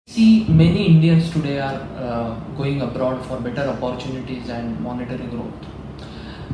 See, many Indians today are going abroad for better opportunities and monetary growth.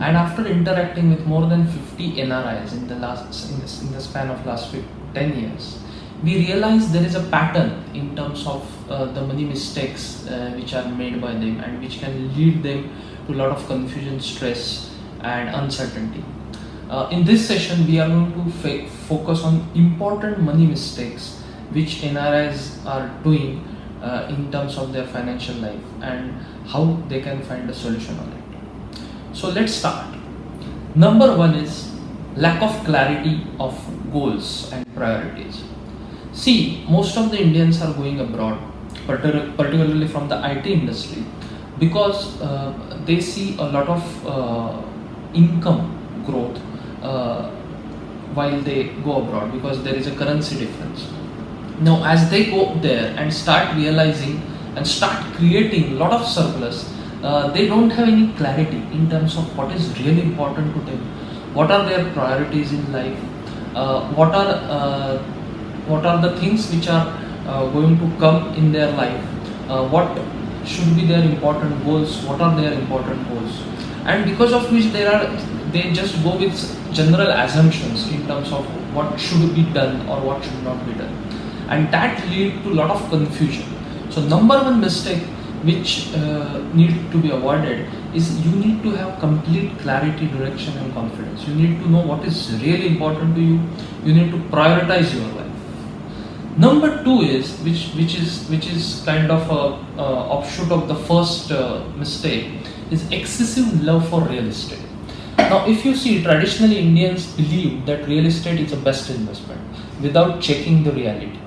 And after interacting with more than 50 NRIs in the span of last 10 years, we realize there is a pattern in terms of the money mistakes which are made by them and which can lead them to a lot of confusion, stress, and uncertainty. In this session, we are going to focus on important money mistakes which NRIs are doing in terms of their financial life and how they can find a solution on it. So let's start. Number one is lack of clarity of goals and priorities. See, most of the Indians are going abroad, particularly from the IT industry, because they see a lot of income growth while they go abroad because there is a currency difference. Now, as they go there and start realizing and start creating a lot of surplus, they don't have any clarity in terms of what is really important to them, what are their priorities in life, what are the things which are going to come in their life, what should be their important goals, what are their important goals, and because of which they just go with general assumptions in terms of what should be done or what should not be done, and that lead to a lot of confusion. So number one mistake which need to be avoided is you need to have complete clarity, direction and confidence. You need to know what is really important to you. You need to prioritize your life. Number two is which is kind of a offshoot of the first mistake is excessive love for real estate. Now, if you see, traditionally Indians believe that real estate is the best investment without checking the reality.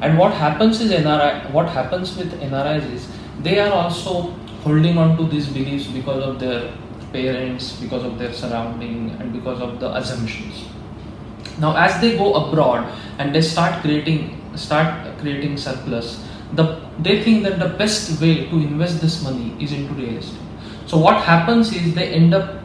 And what happens with NRIs is they are also holding on to these beliefs because of their parents, because of their surrounding, and because of the assumptions. Now, as they go abroad and they start creating surplus, they think that the best way to invest this money is into real estate. So what happens is they end up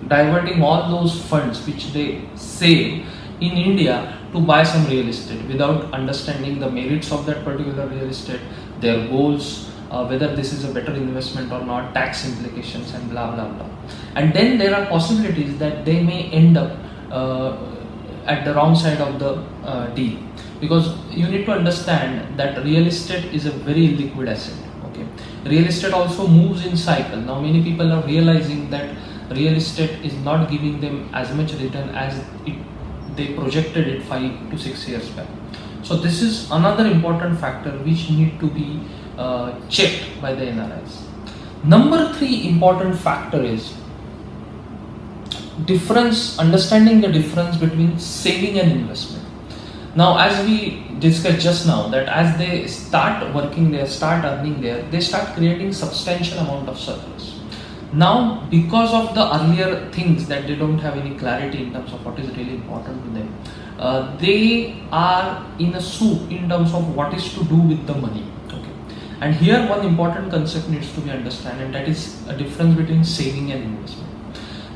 diverting all those funds which they save in India to buy some real estate without understanding the merits of that particular real estate, their goals, whether this is a better investment or not, tax implications and blah blah blah. And then there are possibilities that they may end up at the wrong side of the deal, because you need to understand that real estate is a very liquid asset. Okay, real estate also moves in cycle. Now many people are realizing that real estate is not giving them as much return as they projected it 5 to 6 years back. So this is another important factor which need to be checked by the NRIs. Number three important factor is understanding the difference between saving and investment. Now, as we discussed just now, that as they start working there, start earning there, they start creating substantial amount of surplus. Now, because of the earlier things that they don't have any clarity in terms of what is really important to them, they are in a soup in terms of what is to do with the money. Okay, and here one important concept needs to be understood, and that is a difference between saving and investment.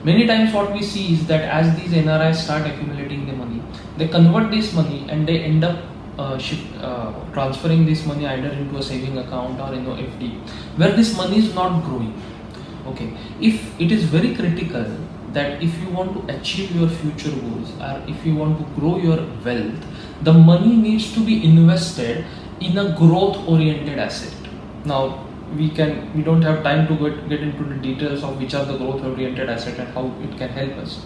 Many times what we see is that as these NRIs start accumulating the money, they convert this money and they end up transferring this money either into a saving account or into FD, where this money is not growing. Okay, if it is very critical that if you want to achieve your future goals or if you want to grow your wealth, the money needs to be invested in a growth oriented asset. Now we don't have time to get into the details of which are the growth oriented asset and how it can help us,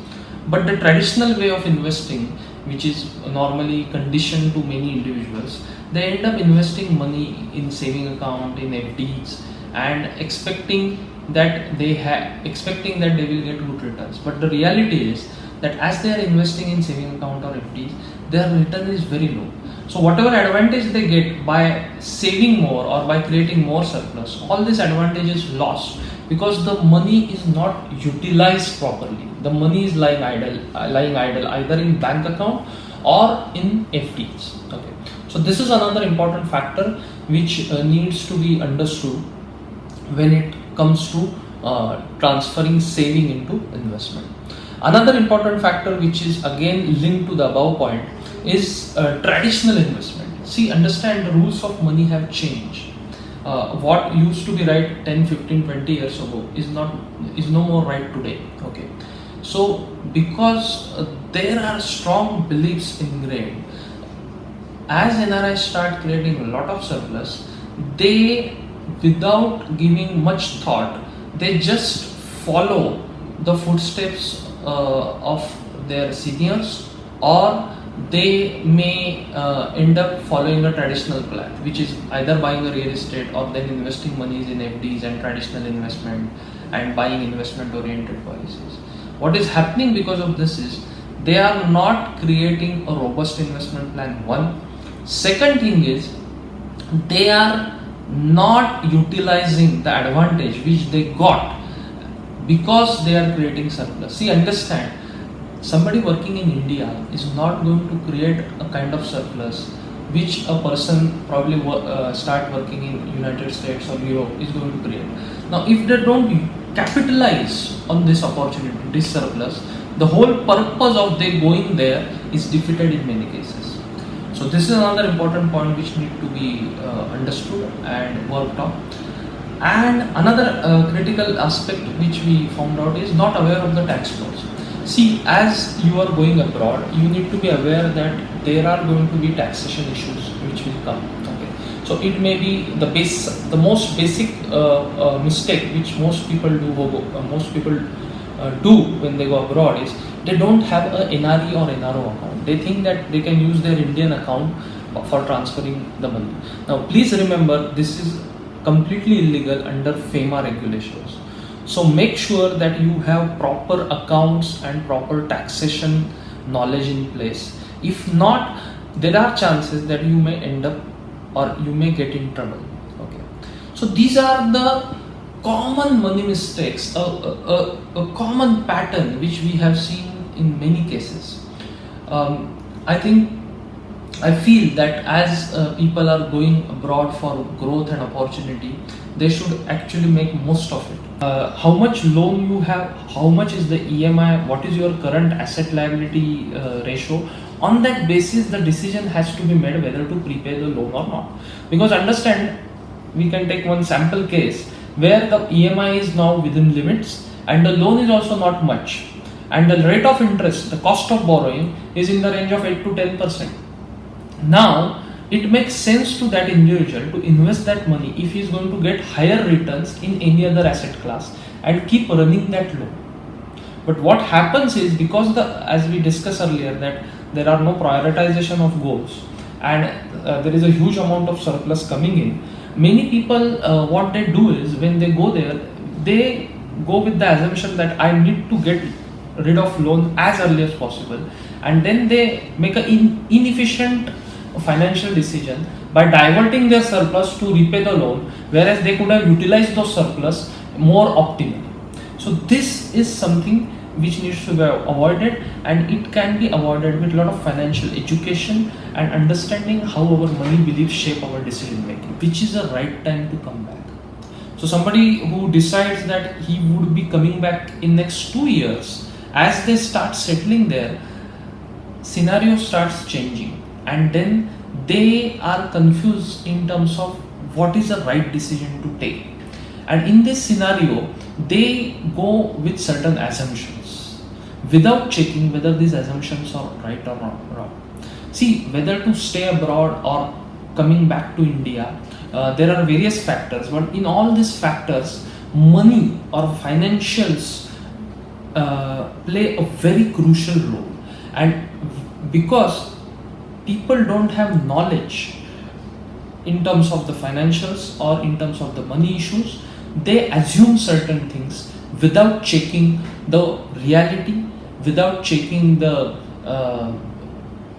but the traditional way of investing, which is normally conditioned to many individuals, they end up investing money in saving account, in FDs, and expecting that they will get good returns. But the reality is that as they are investing in saving account or FDs, their return is very low. So whatever advantage they get by saving more or by creating more surplus, all this advantage is lost because the money is not utilized properly. The money is lying idle either in bank account or in FDs. Okay, so this is another important factor which needs to be understood when it comes to transferring saving into investment. Another important factor which is again linked to the above point is traditional investment. See, understand the rules of money have changed. What used to be right 10, 15, 20 years ago is no more right today. Okay, so because there are strong beliefs ingrained, as NRIs start creating a lot of surplus, they, without giving much thought, they just follow the footsteps of their seniors, or they may end up following a traditional path, which is either buying a real estate or then investing monies in FDs and traditional investment and buying investment oriented policies. What is happening because of this is they are not creating a robust investment plan. One. Second thing is they are not utilizing the advantage which they got because they are creating surplus. See, understand, somebody working in India is not going to create a kind of surplus which a person probably start working in United States or Europe is going to create. Now, if they don't capitalize on this opportunity, this surplus, the whole purpose of they going there is defeated in many cases. So this is another important point which need to be understood and worked on. And another critical aspect which we found out is not aware of the tax laws. See, as you are going abroad, you need to be aware that there are going to be taxation issues which will come. Okay, so it may be the most basic mistake which most people do when they go abroad is they don't have a NRI or NRO account. They think that they can use their Indian account for transferring the money. Now, please remember, this is completely illegal under FEMA regulations. So make sure that you have proper accounts and proper taxation knowledge in place. If not, there are chances that you may end up or you may get in trouble. Okay. So these are the common money mistakes, a common pattern which we have seen in many cases. I feel that as people are going abroad for growth and opportunity, they should actually make most of it. How much loan you have, how much is the EMI, what is your current asset liability ratio. On that basis, the decision has to be made whether to prepay the loan or not. Because understand, we can take one sample case where the EMI is now within limits and the loan is also not much, and the rate of interest, the cost of borrowing, is in the range of 8 to 10%. Now, it makes sense to that individual to invest that money if he is going to get higher returns in any other asset class and keep running that loan. But what happens is, because as we discussed earlier, that there are no prioritization of goals and there is a huge amount of surplus coming in, many people what they do is when they go there, they go with the assumption that I need to get rid of loan as early as possible, and then they make an inefficient financial decision by diverting their surplus to repay the loan, whereas they could have utilized those surplus more optimally. So this is something which needs to be avoided, and it can be avoided with a lot of financial education and understanding how our money beliefs shape our decision making, which is the right time to come back. So somebody who decides that he would be coming back in next 2 years, as they start settling there, scenario starts changing, and then they are confused in terms of what is the right decision to take. And in this scenario, they go with certain assumptions without checking whether these assumptions are right or wrong. See, whether to stay abroad or coming back to India, there are various factors, but in all these factors, money or financials play a very crucial role. And because people don't have knowledge in terms of the financials or in terms of the money issues, they assume certain things without checking the reality, without checking the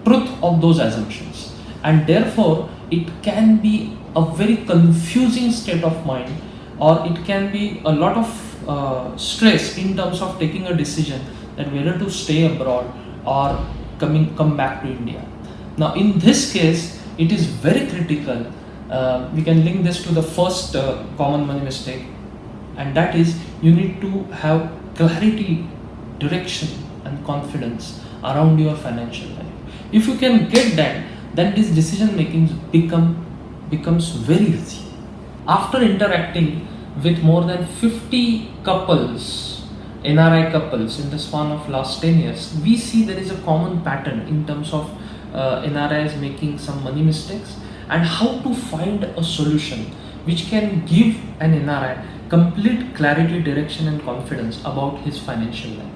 truth of those assumptions, and therefore it can be a very confusing state of mind, or it can be a lot of stress in terms of taking a decision that whether to stay abroad or come back to India. Now in this case, it is very critical. We can link this to the first common money mistake, and that is you need to have clarity, direction and confidence around your financial life. If you can get that, then this decision making becomes very easy. After interacting with more than 50 couples, NRI couples, in the span of last 10 years, we see there is a common pattern in terms of NRIs making some money mistakes and how to find a solution which can give an NRI complete clarity, direction and confidence about his financial life.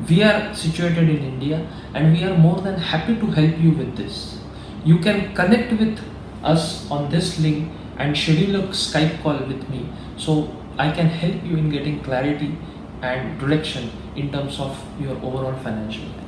We are situated in India and we are more than happy to help you with this. You can connect with us on this link and schedule a Skype call with me so I can help you in getting clarity and direction in terms of your overall financial life.